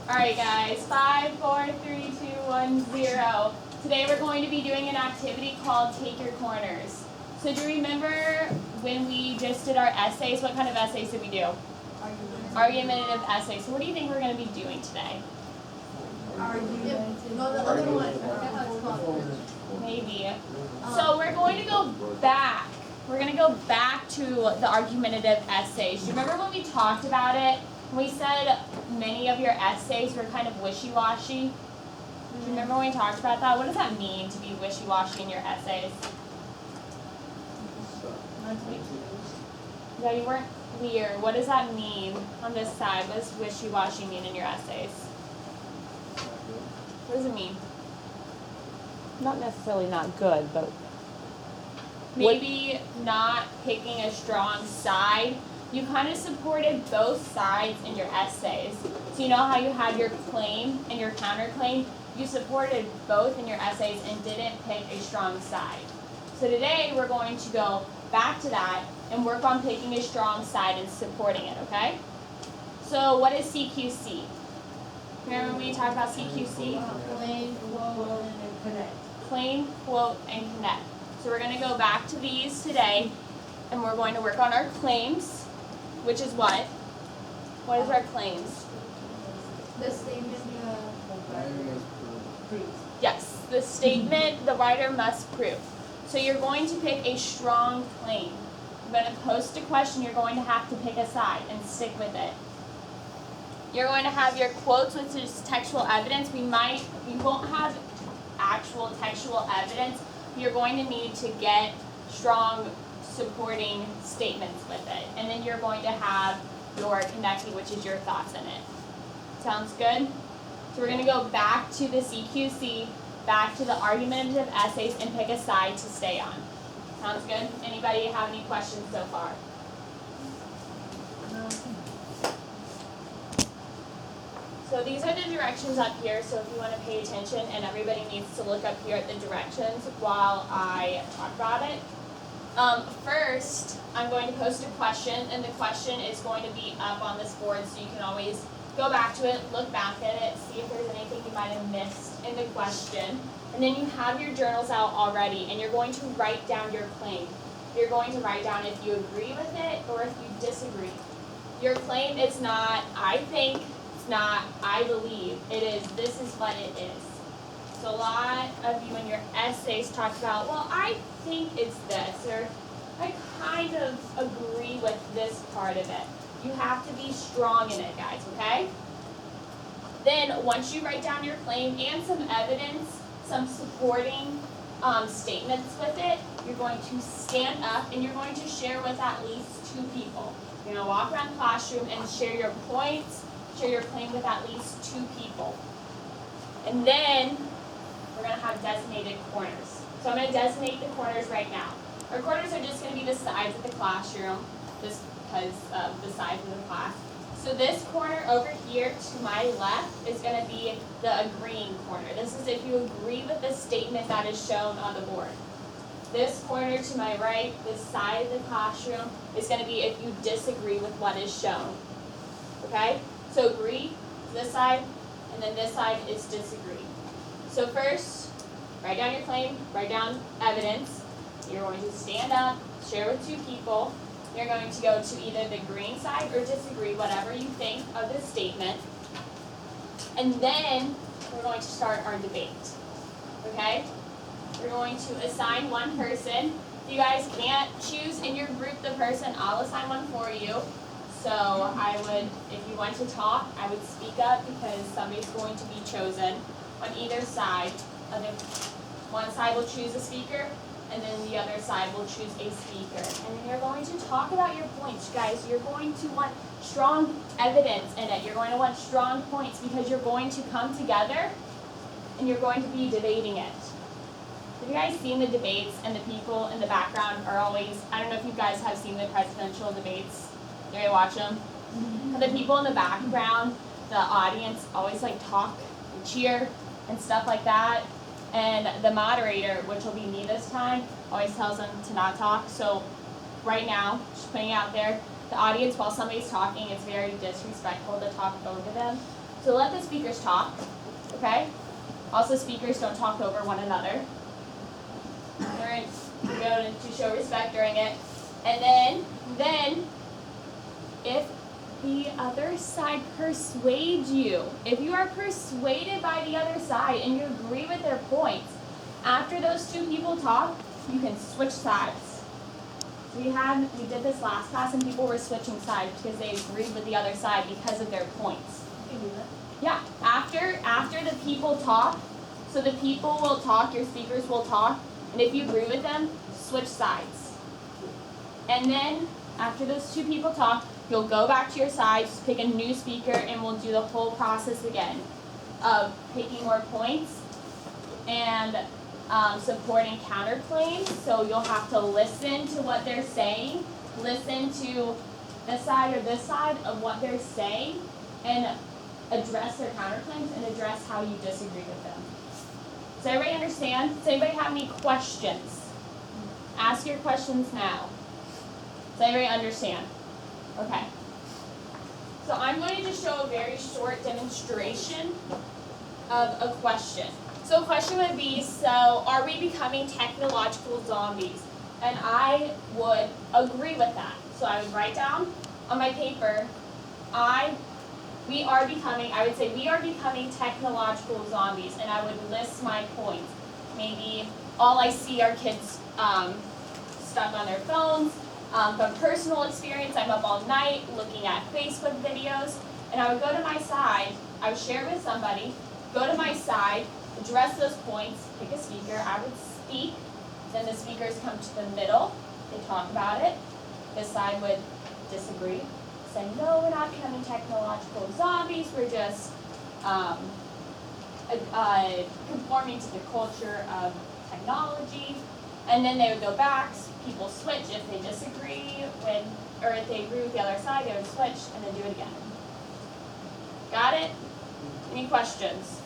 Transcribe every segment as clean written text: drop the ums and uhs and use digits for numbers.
Alright guys, 5, 4, 3, 2, 1, 0. Today we're going to be doing an activity called Take Your Corners. So do you remember when we just did our essays? What kind of essays did we do? Argumentative essays. So what do you think we're going to be doing today? Argumentative. No, the other one. I forget how it's called. Maybe. So we're going to go back. We're going to go back to the argumentative essays. Do you remember when we talked about it? We said many of your essays were kind of wishy-washy. Do you remember when we talked about that? What does that mean to be wishy-washy in your essays? Yeah, you weren't clear. What does that mean on this side? What does wishy-washy mean in your essays? What does it mean? Not necessarily not good, but maybe not picking a strong side. You kind of supported both sides in your essays. So you know how you had your claim and your counterclaim? You supported both in your essays and didn't pick a strong side. So today we're going to go back to that and work on picking a strong side and supporting it, okay? So what is CQC? Remember when we talked about CQC? Claim, quote, and connect. Claim, quote, and connect. So we're going to go back to these today and we're going to work on our claims. Which is what? What is our claims? The statement proves. Yes, the statement the writer must prove. So you're going to pick a strong claim. I'm going to post a question. You're going to have to pick a side and stick with it. You're going to have your quotes, which is textual evidence. We won't have actual textual evidence. You're going to need to get strong supporting statements with it. And then you're going to have your connecting, which is your thoughts in it. Sounds good? So we're going to go back to the CQC, back to the argumentative essays, and pick a side to stay on. Sounds good? Anybody have any questions so far? No. So these are the directions up here, so if you want to pay attention, and everybody needs to look up here at the directions while I talk about it. First, I'm going to post a question, and the question is going to be up on this board, so you can always go back to it, look back at it, see if there's anything you might have missed in the question. And then you have your journals out already, and you're going to write down your claim. You're going to write down if you agree with it or if you disagree. Your claim is not, I think, it's not, I believe. It is, this is what it is. So a lot of you in your essays talked about, well, I think it's this, or I kind of agree with this part of it. You have to be strong in it, guys, okay? Then once you write down your claim and some evidence, some supporting statements with it, you're going to stand up and you're going to share with at least 2 people. You're going to walk around the classroom and share your points, share your claim with at least 2 people. And then we're going to have designated corners. So I'm going to designate the corners right now. Our corners are just going to be the sides of the classroom, just because of the size of the class. So this corner over here to my left is going to be the agreeing corner. This is if you agree with the statement that is shown on the board. This corner to my right, this side of the classroom, is going to be if you disagree with what is shown. Okay? So agree, this side, and then this side is disagree. So first, write down your claim, write down evidence. You're going to stand up, share with 2 people. You're going to go to either the agreeing side or disagree, whatever you think of the statement. And then we're going to start our debate. Okay? We're going to assign one person. If you guys can't choose in your group the person, I'll assign one for you. So I would, if you want to talk, I would speak up because somebody's going to be chosen on either side. One side will choose a speaker, and then the other side will choose a speaker. And then you're going to talk about your points, guys. You're going to want strong evidence in it. You're going to want strong points because you're going to come together and you're going to be debating it. Have you guys seen the debates and the people in the background are always, I don't know if you guys have seen the presidential debates. Do you watch them? Mm-hmm. The people in the background, the audience always like talk and cheer and stuff like that. And the moderator, which will be me this time, always tells them to not talk. So right now, just putting it out there, the audience, while somebody's talking, it's very disrespectful to talk over them. So let the speakers talk, okay? Also, speakers don't talk over one another. We're going to show respect during it. And then, if the other side persuades you, if you are persuaded by the other side and you agree with their points, after those two people talk, you can switch sides. We did this last class and people were switching sides because they agreed with the other side because of their points. You can do that. Yeah, after the people talk, so the people will talk, your speakers will talk, and if you agree with them, switch sides. And then, after those two people talk, you'll go back to your sides, pick a new speaker, and we'll do the whole process again of picking more points and supporting counterclaims. So you'll have to listen to what they're saying, listen to this side or this side of what they're saying, and address their counterclaims and address how you disagree with them. Does everybody understand? Does anybody have any questions? Ask your questions now. Does everybody understand? Okay. So I'm going to just show a very short demonstration of a question. So a question would be, so are we becoming technological zombies? And I would agree with that. So I would write down on my paper, I would say we are becoming technological zombies, and I would list my points. Maybe all I see are kids stuck on their phones. From personal experience, I'm up all night looking at Facebook videos, and I would go to my side, I would share it with somebody, go to my side, address those points, pick a speaker, I would speak, then the speakers come to the middle, they talk about it, this side would disagree, say, no, we're not becoming technological zombies, we're just conforming to the culture of technology. And then they would go back, people switch if they disagree or if they agree with the other side, they would switch and then do it again. Got it? Any questions?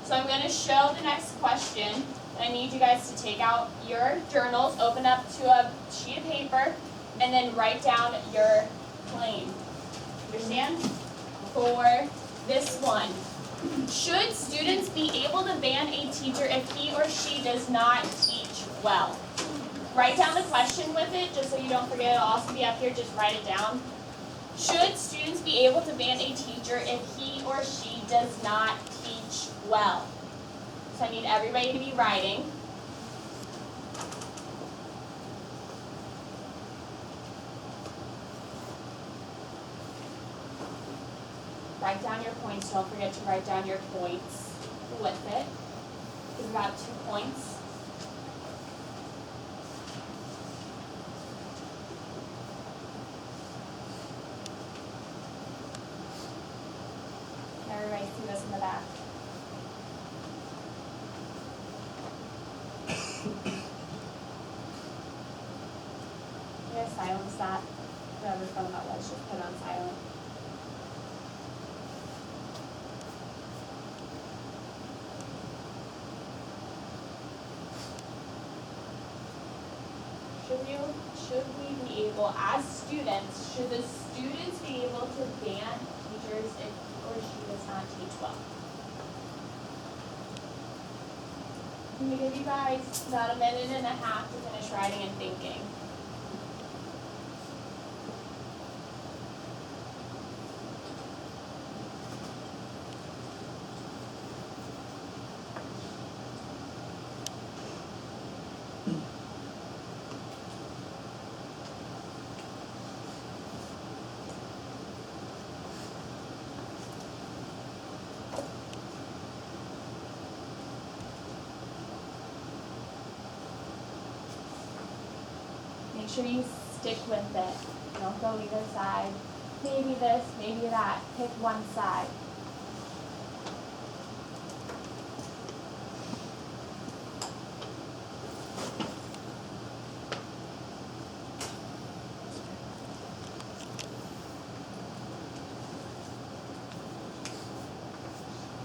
So I'm going to show the next question. I need you guys to take out your journals, open up to a sheet of paper, and then write down your claim. Understand? For this one. Should students be able to ban a teacher if he or she does not teach well? Write down the question with it, just so you don't forget. It'll also be up here, just write it down. Should students be able to ban a teacher if he or she does not teach well? So I need everybody to be writing. Write down your points. Don't forget to write down your points with it. We've got 2 points. Everybody see this in the back. I'm going to silence that. Whatever phone that was, just put it on silent. Should we be able, as students, should the students be able to ban teachers if he or she does not teach well? I'm going to give you guys about 1.5 minutes to finish writing and thinking. Make sure you stick with it. Don't go either side. Maybe this, maybe that. Pick one side.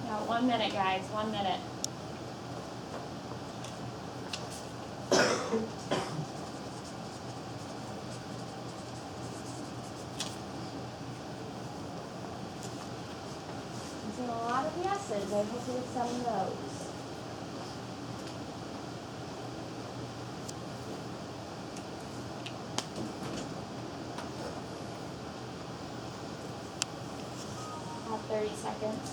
Now 1 minute, guys. 1 minute. yeses. I hope you get some no's. About 30 seconds.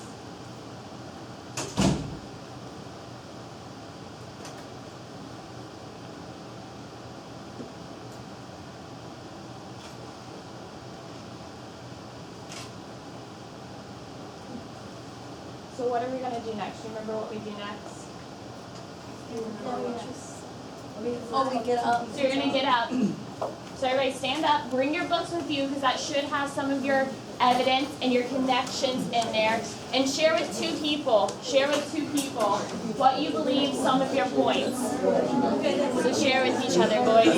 So what are we gonna do next? Do you remember what we do next? Oh, we get up. So you're gonna get up. So everybody stand up, bring your books with you because that should have some of your evidence and your connections in there. And share with two people what you believe some of your points. So share with each other, boys.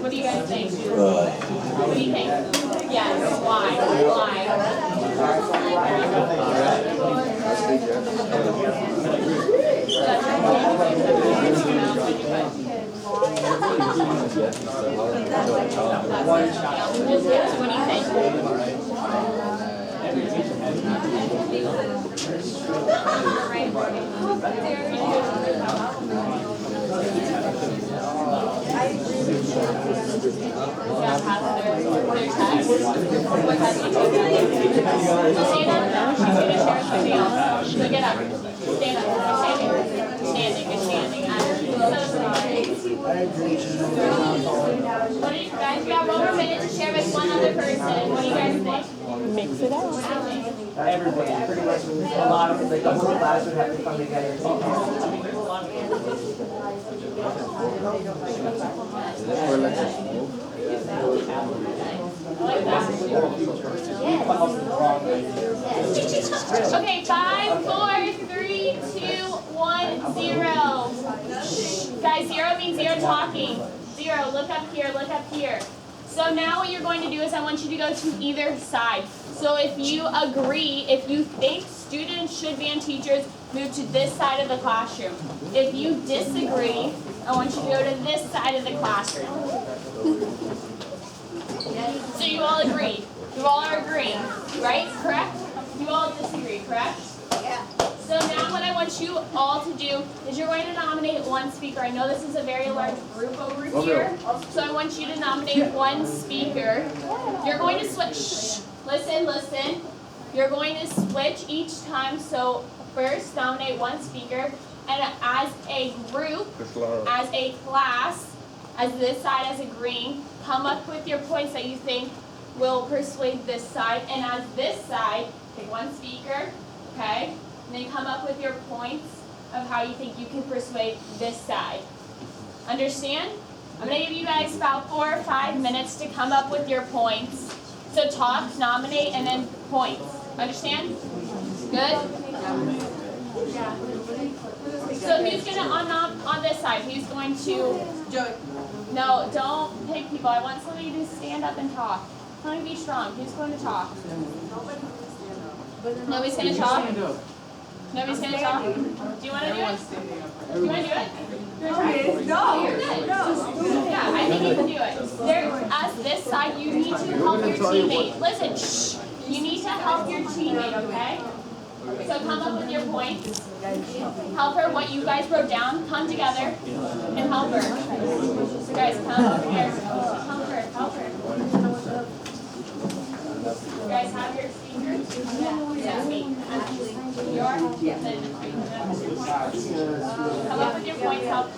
What do you guys think? What do you think? Yes, why? What do you Get up. Stand up. Standing. You're standing. I'm so sorry. What do you guys? You have 1 more minute to share with one other person. What do you guys think? Mix it out. Everybody, pretty much, a lot of, like, the whole class would have to come together. Okay, 5, 4, 3, 2, 1, 0. Guys, 0 means 0 talking. 0, look up here. So now what you're going to do is I want you to go to either side. So if you agree, if you think students should ban teachers, move to this side of the classroom. If you disagree, I want you to go to this side of the classroom. So you all agree. You all are agreeing, right? Correct? You all disagree, correct? Yeah. So now what I want you all to do is you're going to nominate one speaker. I know this is a very large group over here, so I want you to nominate one speaker. You're going to switch. Shh. Listen. You're going to switch each time. So first nominate one speaker, and as a group, as a class, as this side as agreeing, come up with your points that you think will persuade this side, and as this side, pick one speaker, okay? And then come up with your points of how you think you can persuade this side. Understand? I'm going to give you guys about 4 or 5 minutes to come up with your points. So talk, nominate, and then points. Understand? Good? So who's going to, on this side, who's going to... Joey. No, don't pick people. I want somebody to stand up and talk. Tell me to be strong. Who's going to talk? Nobody's going to talk? Nobody's going to talk? Do you want to do it? Do you want to do it? Okay. No. You're good. Yeah, I think you can do it. There, as this side, you need to help your teammate. Listen, shh. You need to help your teammate, okay? So come up with your points. Help her what you guys wrote down. Come together and help her. So guys, come over here. Help her. You guys have your speakers? Yeah, me. Come up with your points. Help.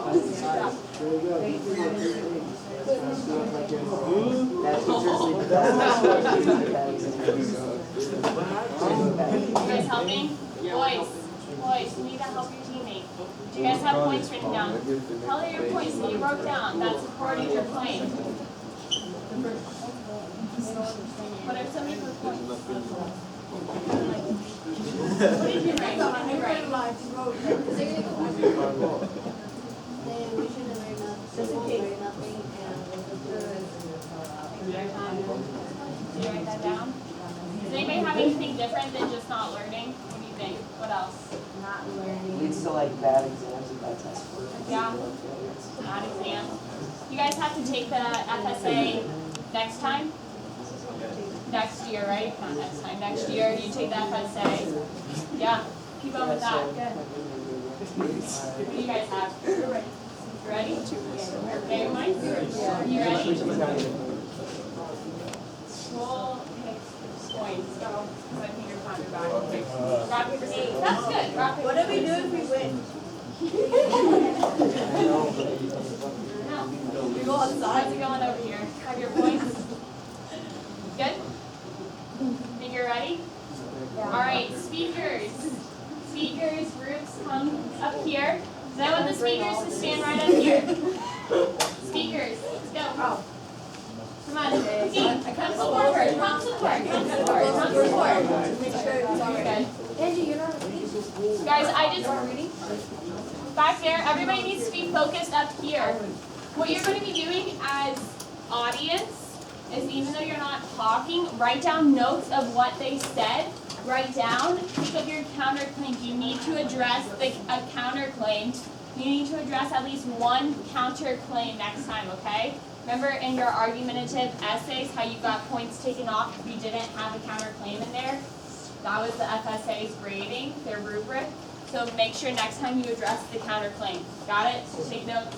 You guys helping? Boys, you need to help your teammate. Do you guys have points written down? Tell her your points that you wrote down that supported your claim. What are some of your points? What did you write? We should have very nothing, Did you write that down? Does anybody have anything different than just not learning? What do you think? What else? not learning. Leads to like bad exams and bad test scores. Yeah. Not exams. You guys have to take the FSA next time? next year, right? Not next time, next year, you take the FSA. Yeah, keep on with that, good. What do you guys have? You ready? Okay, Mike? You ready? We'll pick points, so I think you're on your back. Rock, paper, scissors. That's good. Rock, paper, What do we do if we win? No. We go outside. How's it going over here? Have your points? Good? Think you're ready? Alright, speakers. Speakers, groups, come up here. Then I want the speakers to stand right up here. Speakers, let's go. Come on, team, come support her, come support, come support, come support. Make sure it's all You're right. good. Angie, you're not reading? Guys, I just, back there, everybody needs to be focused up here. What you're going to be doing as audience is, even though you're not talking, write down notes of what they said. Write down, think of your counterclaim. You need to address a counterclaim. You need to address at least one counterclaim next time, okay? Remember in your argumentative essays how you got points taken off if you didn't have a counterclaim in there? That was the FSA's grading, their rubric. So make sure next time you address the counterclaim. Got it? So take notes.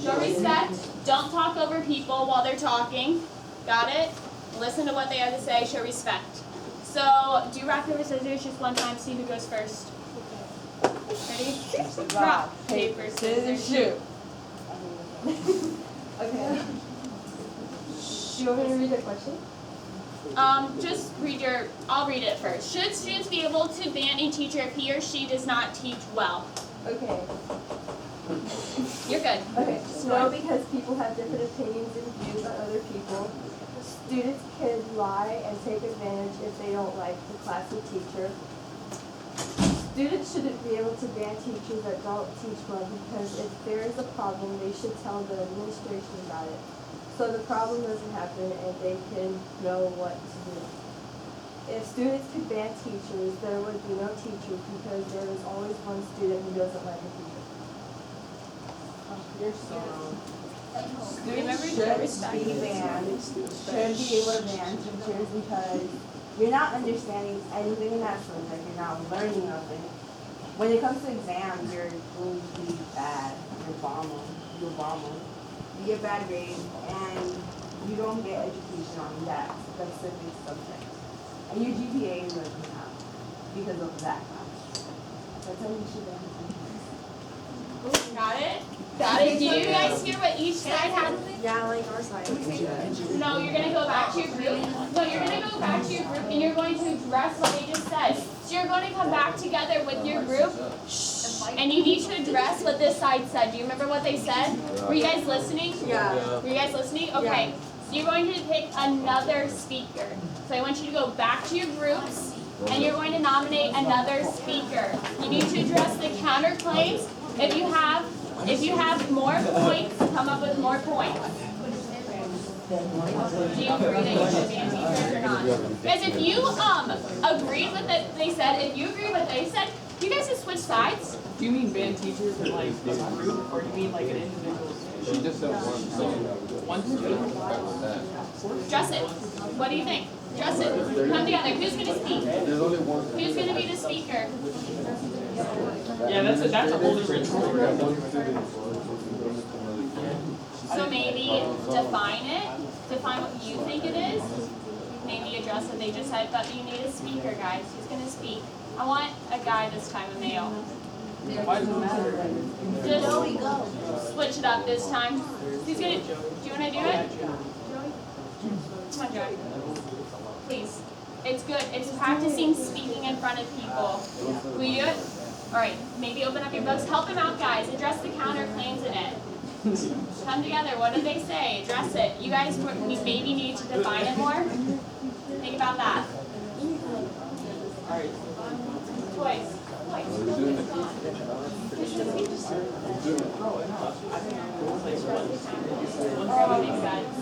Show respect. Don't talk over people while they're talking. Got it? Listen to what they have to say. Show respect. So do rock, paper, scissors just one time. See who goes first. Ready? Rock, paper, scissors, shoot. Okay. Do you want me to read the question? Just read I'll read it first. Should students be able to ban a teacher if he or she does not teach well? Okay, You're good. okay. No, because people have different opinions and views on other people. Students can lie and take advantage if they don't like the class or teacher. Students shouldn't be able to ban teachers that don't teach well, because if there is a problem, they should tell the administration about it, so the problem doesn't happen and they can know what to do. If students could ban teachers, there would be no teachers, because there is always one student who doesn't like a teacher. You're so wrong. Remember Students to should respect. be banned, should be able to ban teachers, because you're not understanding anything in that subject, you're not learning nothing. When it comes to exams, you're going to be bad, you're bombing, you get bad grades, and you don't get education on that specific subject. And your GPA is going to come out because of that class. That's how you should ban teachers. Got it? Got it? Do you guys hear what each side had? Yeah, like our side. No, you're gonna go back to your group. No, you're gonna go back to your group and you're going to address what they just said. So you're going to come back together with your group. And you need to address what this side said. Do you remember what they said? Were you guys listening? Yeah. Were you guys listening? Okay. So you're going to pick another speaker. So I want you to go back to your groups and you're going to nominate another speaker. You need to address the counterclaims. If you have more points, come up with more points. Do you agree that you should ban teachers or not? Guys, if you agreed with what they said, if you agree with what they said, you guys can switch sides. Do you mean ban teachers in like a group, or do you mean like an individual? She just said one student. One student? Dress it. What do you think? Dress it. Come together. Who's going to speak? There's only one. Who's going to be the speaker? Yeah, that's a whole different story. So maybe define it. Define what you think it is. Maybe address what they just said, but you need a speaker, guys. Who's going to speak? I want a guy this time, a male. Why does it matter? Just switch it up this time. Who's going to, do you want to do it? Come on, Joey. Please. It's good. It's practicing speaking in front of people. Will you do it? Alright, maybe open up your books. Help them out, guys. Address the counterclaims in it. Come together. What do they say? Address it. You guys maybe need to define it more. Think about that. Toys.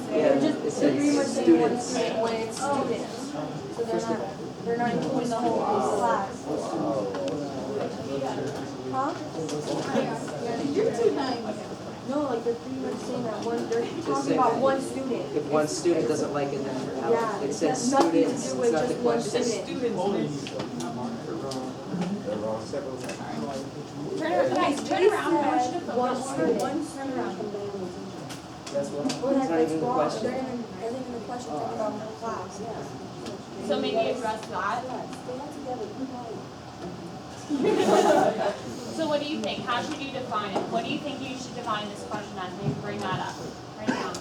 They're just pretty much saying one student when it's students. So they're not including the whole class. Huh? You're too nice. No, like they're pretty much saying that they're talking saying about that one student. If one student doesn't like it, then we're out. Yeah, It it says has nothing to students, do it's with not the just one question. student. Turn around, guys, turn around, I want you to One focus. student. Turn around. That's what, Well, it's not that's even the wrong. question. They're in the question talking about one class. So maybe address that. So what do you think? How should you define it? What do you think you should define this question as? Maybe bring that up. Right now.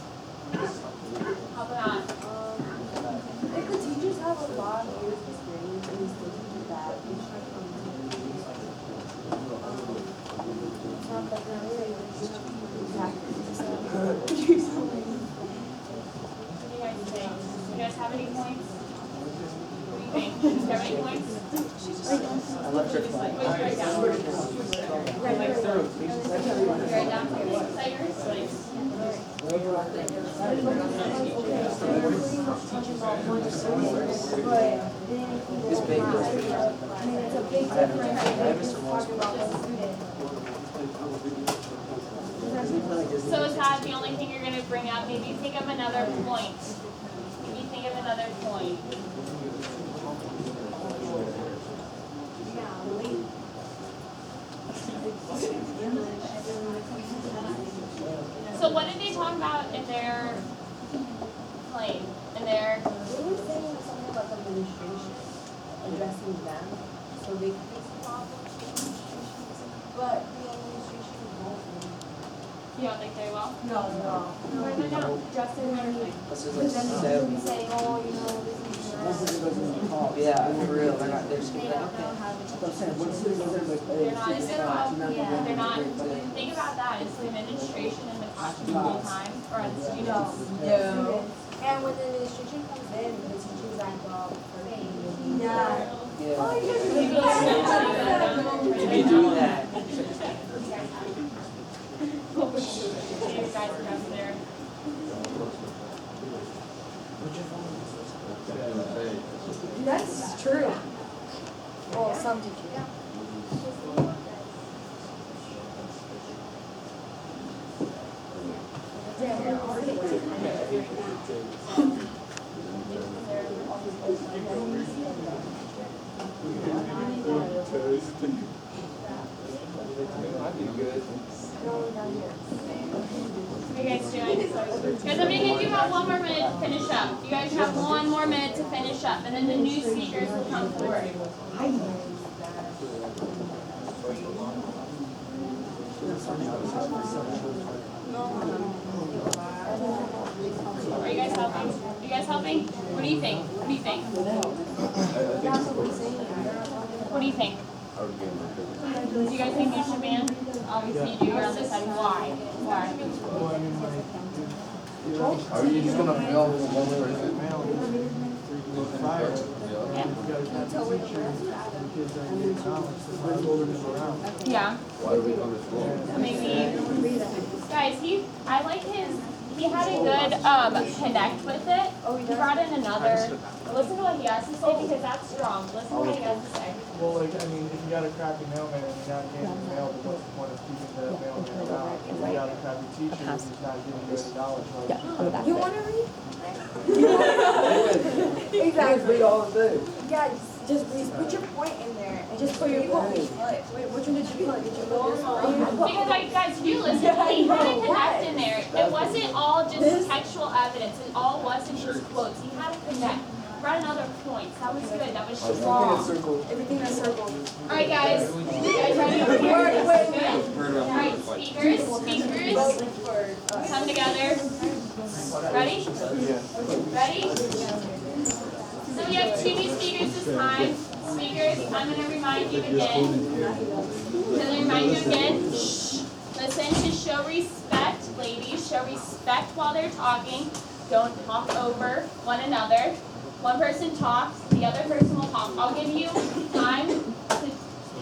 How about If the teachers have a lot of years of experience and they still do that, they should come what do you guys think? Do you guys have any points? What do you think? Do you have any points? Electric light. Write down. Write down here. Cite your This big goes pretty much. I mean, it's a big I have difference. Mr. Morse. Talking about one student. So is that the only thing you're going to bring up? Maybe think of another point. Maybe think of another point. So what did they talk about in their claim? In their They were saying something about the administration addressing them, so they could fix the problem. But the administration won't. you don't think they will? No. Why are they not addressing everything? This is Because then like they'll seven. be saying, oh, you know, this is that. Yeah, for real, they're not, they're just They gonna be don't like, know okay. how to. They're not. Yeah. They're not. Think about that. Is the administration in the classroom the whole time, or are the students? No. And when the administration comes in, the teachers like, well, yeah. Yeah. Can Can you do that? You guys address there. That's true. Well, some teachers. What are you guys doing? Guys, I'm gonna give you about 1 more minute to finish up. You guys have 1 more minute to finish up, and then the new speakers will come forward. Are you guys helping? Are you guys helping? What do you think? What do you think? What do you think? Do you guys think you should ban? Obviously you do. You're on this side. Why? Why? Are you just gonna fail one person? Yeah. Why do we come to school? Maybe. Guys, I like he had a good connect with it. He brought in another. Listen to what he has to say because that's strong. Listen to what he has to say. Well, like, I mean, if you got a crappy mailman and you're not getting the mail, then what's the point of keeping the mailman around? If you got a crappy teacher who's not giving you any knowledge, like, You want to read? Exactly. Read all the food. Yeah, just please put your point in there and just put your point. Wait, which one did you put? Did you put this one? Because like, guys, you listen. He had a connect in there. It wasn't all just textual evidence. It all wasn't just quotes. He had a connect. Brought another point. That was good. That was strong. Everything that's circled. All right, guys. You guys ready over here? All right, speakers. Come together. Ready? Ready? So we have 2 new speakers this time. Speakers, I'm going to remind you again. Shh. Listen to show respect, ladies. Show respect while they're talking. Don't talk over one another. One person talks, the other person will talk. I'll give you time to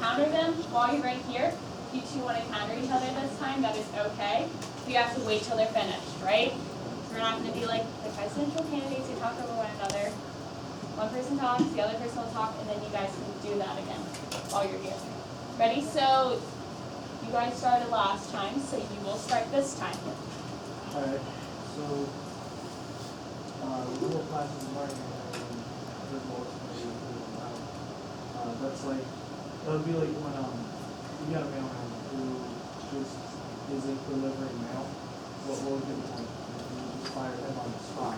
counter them while you're right here. If you two want to counter each other this time, that is okay. You have to wait till they're finished, right? We're not going to be like the presidential candidates who talk over one another. One person talks, the other person will talk, and then you guys can do that again while you're here. Ready? So You guys started last time, so you will start this time. Alright, so, the whole class is marking and there's more that's like, that would be like when, you got a mailman who just isn't delivering mail, what would be the point? You just fire him on the spot.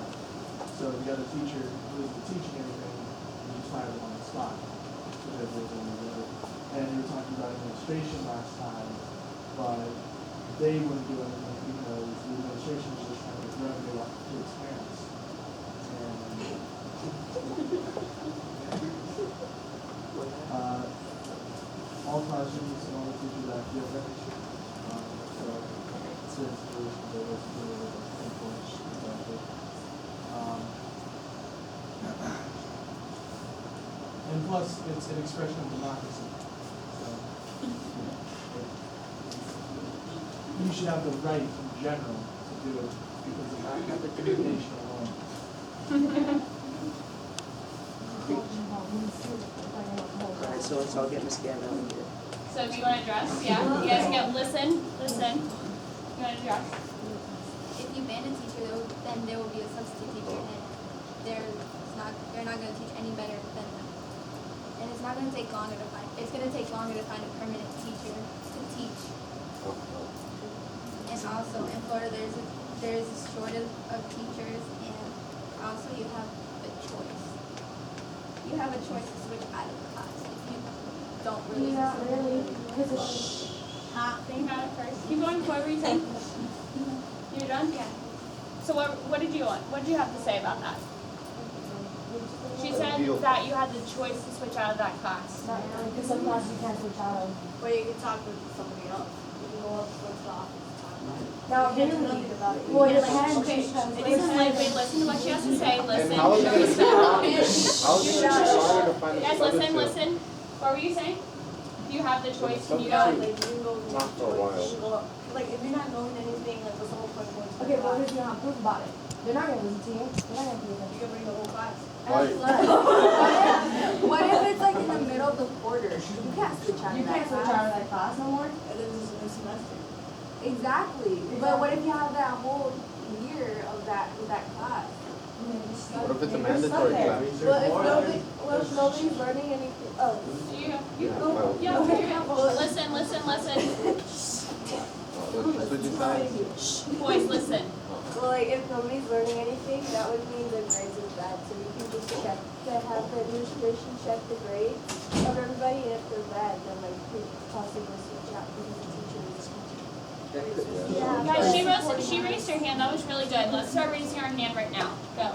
So if you got a teacher who isn't teaching anything, you just fire them on the spot. Because there's only there. And you were talking about administration last time, but they wouldn't do anything because the administration was just trying to get revenue off the kids' parents. And all classrooms and all the teachers have different. So certain situations are less exactly. And plus, it's an expression of democracy. So you should have the right in general to do it because of the communication alone. Alright, so let's all get Miss Gant out of here. So if you want to address, yeah, you guys get, listen. You want to address? If you ban a teacher, then there will be a substitute teacher, and they're not going to teach any better than them. And it's not going to take longer to find. It's going to take longer to find a permanent teacher to teach. And also in Florida, there's a shortage of teachers, and also you have a choice. You have a choice to switch out of the class if you don't really. Not really, because it's. Think about it first. Keep going. What were you saying? You're done? Yeah. So what did you want? What did you have to say about that? She said that you had the choice to switch out of that class. Not really, because some classes you can't switch out of. But you can talk with somebody else. You can go up to the office and talk about it. Now, You can't do nothing about it. well, it depends. Okay, wait, listen to what she has to say. Listen. And how is it Show respect. how is it harder to find a Guys, substitute? listen. What were you saying? You have the choice. Can you Yeah, go? like you can go. Not for a while. You can go up. Like if you're not knowing anything, like what's the whole point of going to Okay, the but class? if you don't have proof about it, they're not gonna listen to you. They're not gonna do You that. can bring the whole class. Right. What if it's like in the middle of the quarter? You can't switch out You of that can't switch class. out of that class no more. And then there's a new semester. Exactly. But what if you have that whole year of that class? What if it's a mandatory class? Well, if nobody's learning anything, oh. You go. Well, Yeah, listen. switching sides? Boys, listen. Well, like if nobody's learning anything, that would mean the grades is bad. So you can just check to have the administration check the grades of everybody, and if they're bad, then like you could possibly switch out because the teacher is teaching. Guys, she raised her hand. That was really good. Let's start raising our hand right now. Go.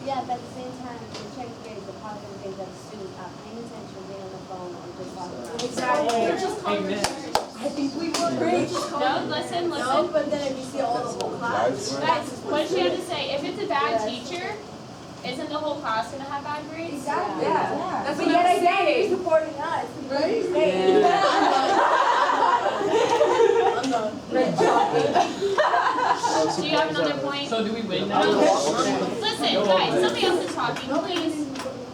Yeah, but at the same time, the check grades are probably going to think that the student's not paying attention, being on the phone, or just walking around. Exactly. They're just Amen. I think we will grade. No, listen. No, but then if you see all the whole class. Guys, what did she have to say? If it's a bad teacher, isn't the whole class gonna have bad grades? Exactly. Yeah. That's But what yet I'm again, saying. you're supporting us. Right? I'm done. Red chocolate. Do you have another point? So do we win now? Listen, guys, somebody else is talking. Please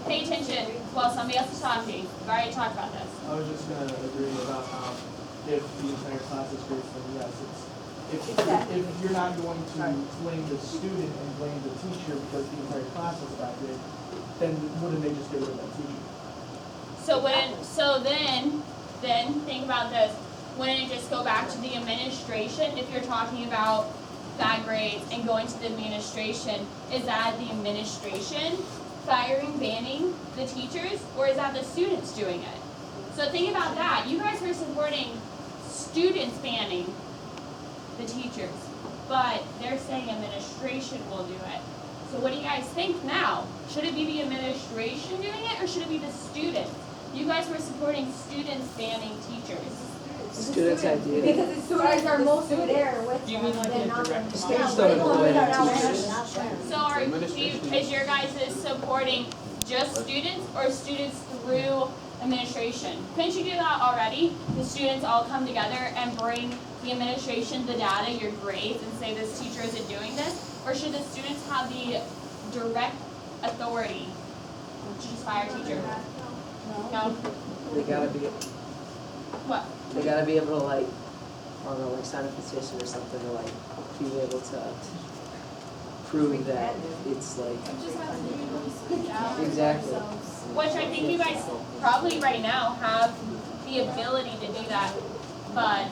pay attention while somebody else is talking. We've already talked about this. I was just gonna agree about if the entire class is great, then yes, if you're not going to blame the student and blame the teacher because the entire class is that great, then wouldn't they just get rid of that teacher? So then think about this. Wouldn't it just go back to the administration if you're talking about bad grades and going to the administration? Is that the administration firing, banning the teachers, or is that the students doing it? So think about that. You guys are supporting students banning the teachers, but they're saying administration will do it. So what do you guys think now? Should it be the administration doing it, or should it be the students? You guys were supporting students banning teachers. Students' idea. Because the students are mostly there with Do you mean like them. a direct Students don't employ So is your guys supporting just students or students through administration? Couldn't you do that already? The students all come together and bring the administration the data, your grades, and say this teacher isn't doing this? Or should the students have the direct authority to just fire a teacher? No? They gotta be, What? they gotta be able to like I don't know, like sign a petition or something to like be able to prove that it's like. Just have to speak out Exactly. themselves. Which I think you guys probably right now have the ability to do that, but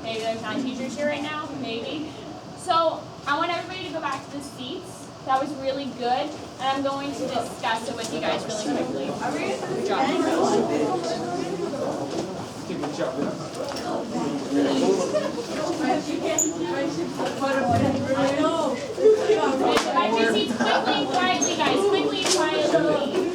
maybe there's not teachers here right now, maybe. So I want everybody to go back to the seats. That was really good, and I'm going to discuss it with you guys really quickly. Good job. Back to your seats quickly and quietly, guys. Quickly and quietly.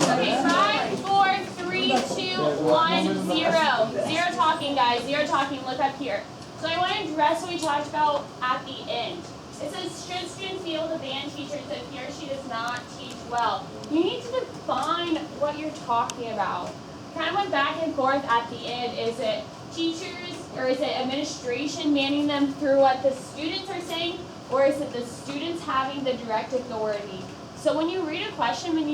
Okay, 5, 4, 3, 2, 1, 0. Zero talking, guys. Zero talking. Look up here. So I want to address what we talked about at the end. It says, should student feel the band teacher that he or she does not teach well? You need to define what you're talking about. Kind of went back and forth at the end. Is it teachers or is it administration manning them through what the students are saying? Or is it the students having the direct authority? So when you read a question on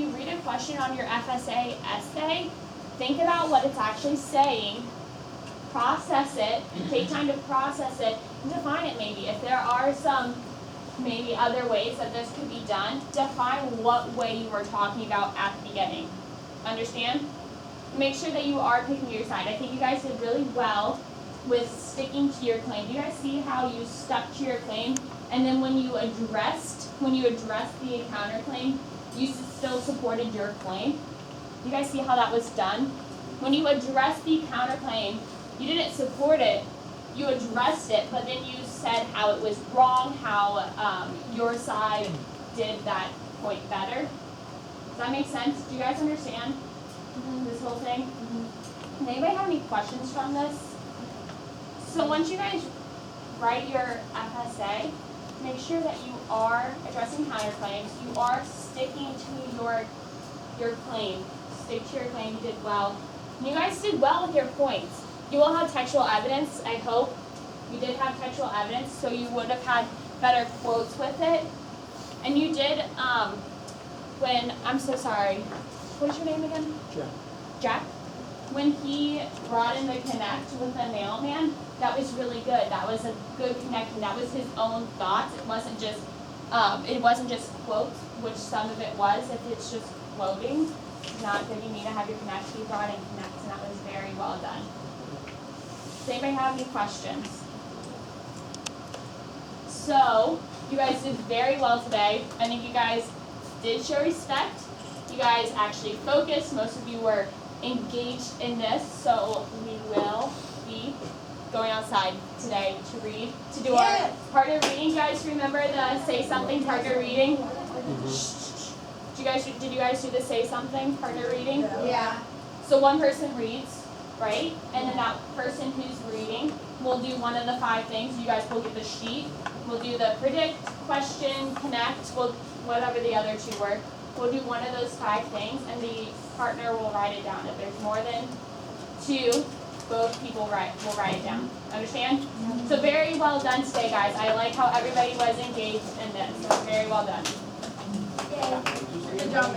your FSA essay, think about what it's actually saying, process it, take time to process it, and define it maybe. If there are some maybe other ways that this could be done, define what way you were talking about at the beginning. Understand? Make sure that you are picking your side. I think you guys did really well with sticking to your claim. Do you guys see how you stuck to your claim? And then when you addressed the counterclaim, you still supported your claim? Do you guys see how that was done? When you addressed the counterclaim, you didn't support it, you addressed it, but then you said how it was wrong, how your side did that point better. Does that make sense? Do you guys understand this whole thing? Does anybody have any questions from this? So once you guys write your FSA, make sure that you are addressing counterclaims, you are sticking to your claim. Stick to your claim, you did well. And you guys did well with your points. You will have textual evidence, I hope. You did have textual evidence, so you would have had better quotes with it. And you did, I'm so sorry, what is your name again? Jack? When he brought in the connect with the mailman, that was really good. That was a good connection. That was his own thoughts. It wasn't just quotes, which some of it was. If it's just quoting, not good. You need to have your connect. He brought in connect, and that was very well done. Does anybody have any questions? So, you guys did very well today. I think you guys did show respect. You guys actually focused. Most of you were engaged in this, so we will be going outside today to read, to do our partner reading. You guys remember the say something partner reading? Did you guys do the say something partner reading? Yeah. So one person reads, right? And then that person who's reading will do one of the 5 things. You guys will get the sheet. We'll do the predict, question, connect, whatever the other 2 were. We'll do one of those 5 things, and the partner will write it down. If there's more than 2, both people will write it down. Understand? So very well done today, guys. I like how everybody was engaged in this. So very well done. Good job,